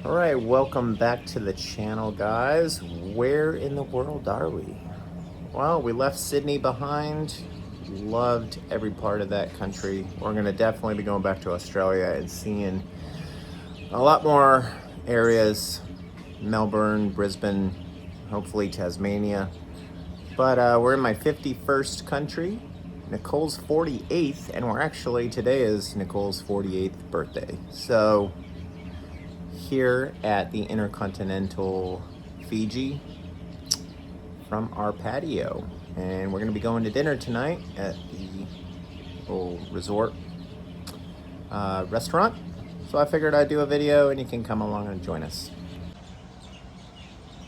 All right, welcome back to the channel, guys. Where in the world are we? Well, we left Sydney behind. Loved every part of that country. We're gonna definitely be going back to Australia and seeing a lot more areas. Melbourne, Brisbane, hopefully Tasmania. But we're in my 51st country. Nichole's 48th, and today is Nichole's 48th birthday. So here at the Intercontinental Fiji from our patio, and we're going to be going to dinner tonight at the old resort restaurant. So I figured I'd do a video and you can come along and join us.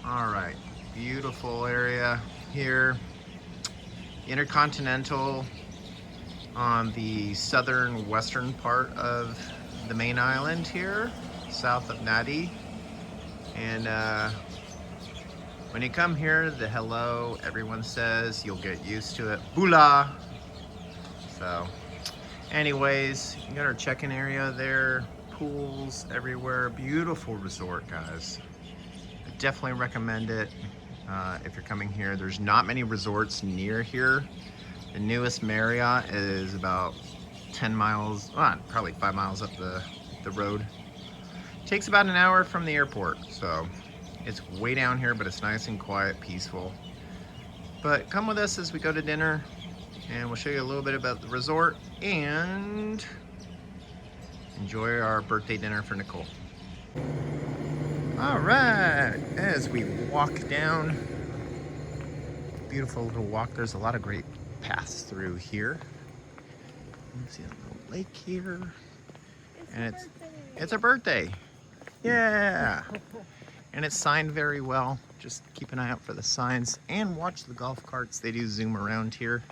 All right, beautiful area here. Intercontinental on the southern western part of the main island here, south of Nadi. And when you come here, the hello everyone says, you'll get used to it. Bula! So anyways, you got our check-in area there, pools everywhere, beautiful resort, guys. I definitely recommend it if you're coming here. There's not many resorts near here. The newest Marriott is about 10 miles, probably 5 miles up the road. Takes about an hour from the airport, so it's way down here, but it's nice and quiet, peaceful. But come with us as we go to dinner, and we'll show you a little bit about the resort and enjoy our birthday dinner for Nichole. All right, as we walk down, beautiful little walk. There's a lot of great paths through here. You see a little lake here, and it's a birthday. Yeah, and it's signed very well. Just keep an eye out for the signs and watch the golf carts. They do zoom around here,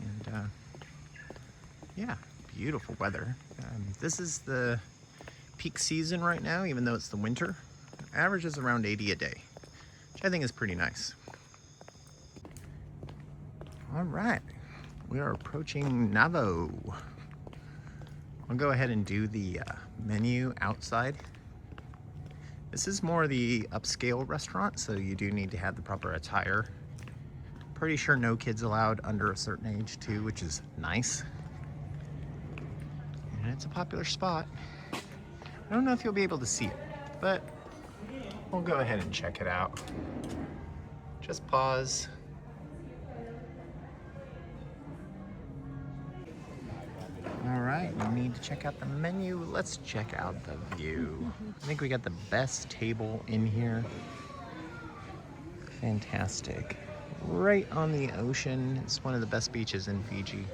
and yeah, beautiful weather. This is the peak season right now, even though it's the winter. Average is around 80 a day, which I think is pretty nice. All right, we are approaching Navo. I'll go ahead and do the menu outside. This is more the upscale restaurant, so you do need to have the proper attire. Pretty sure no kids allowed under a certain age too, which is nice. And it's a popular spot. I don't know if you'll be able to see it, but we'll go ahead and check it out. Just pause. All right, we need to check out the menu. Let's check out the view. I think we got the best table in here. Fantastic. Right on the ocean. It's one of the best beaches in Fiji,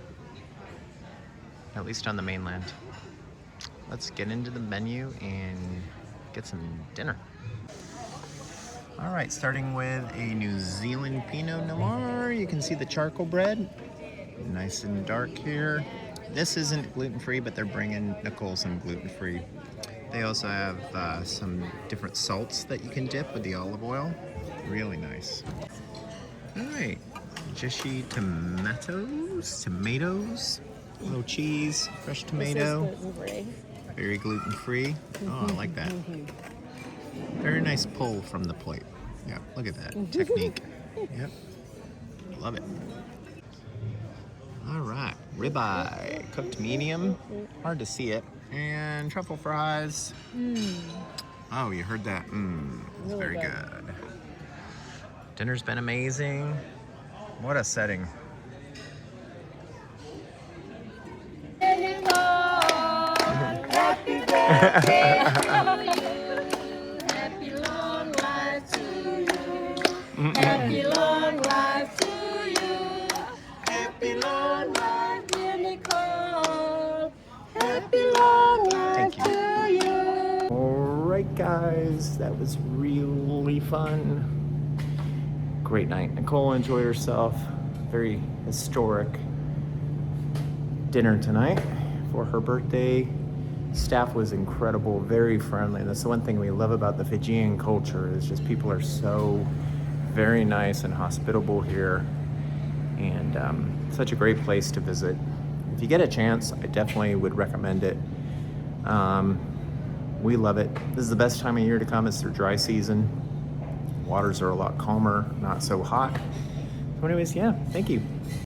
at least on the mainland. Let's get into the menu and get some dinner. All right, starting with a New Zealand Pinot Noir. You can see the charcoal bread. Nice and dark here. This isn't gluten-free, but they're bringing Nichole some gluten-free. They also have some different salts that you can dip with the olive oil. Really nice. All right, Jishi tomatoes, a little cheese, fresh tomato. This is gluten-free. Very gluten-free. Oh, I like that. Very nice pull from the plate. Yeah, look at that technique. Yep, love it. All right, ribeye, cooked medium. Hard to see it. And truffle fries. Oh, you heard that? It's very good. Dinner's been amazing. What a setting. Happy birthday to you. Happy long life to you. Happy long life to you. Happy long life, dear Nichole. Happy long life to you. All right, guys, that was really fun. Great night. Nichole enjoyed herself. Very historic dinner tonight for her birthday. Staff was incredible, very friendly. And that's the one thing we love about the Fijian culture is just people are so very nice and hospitable here, and such a great place to visit. If you get a chance, I definitely would recommend it. We love it. This is the best time of year to come. It's their dry season. Waters are a lot calmer, not so hot. So anyways, yeah, thank you.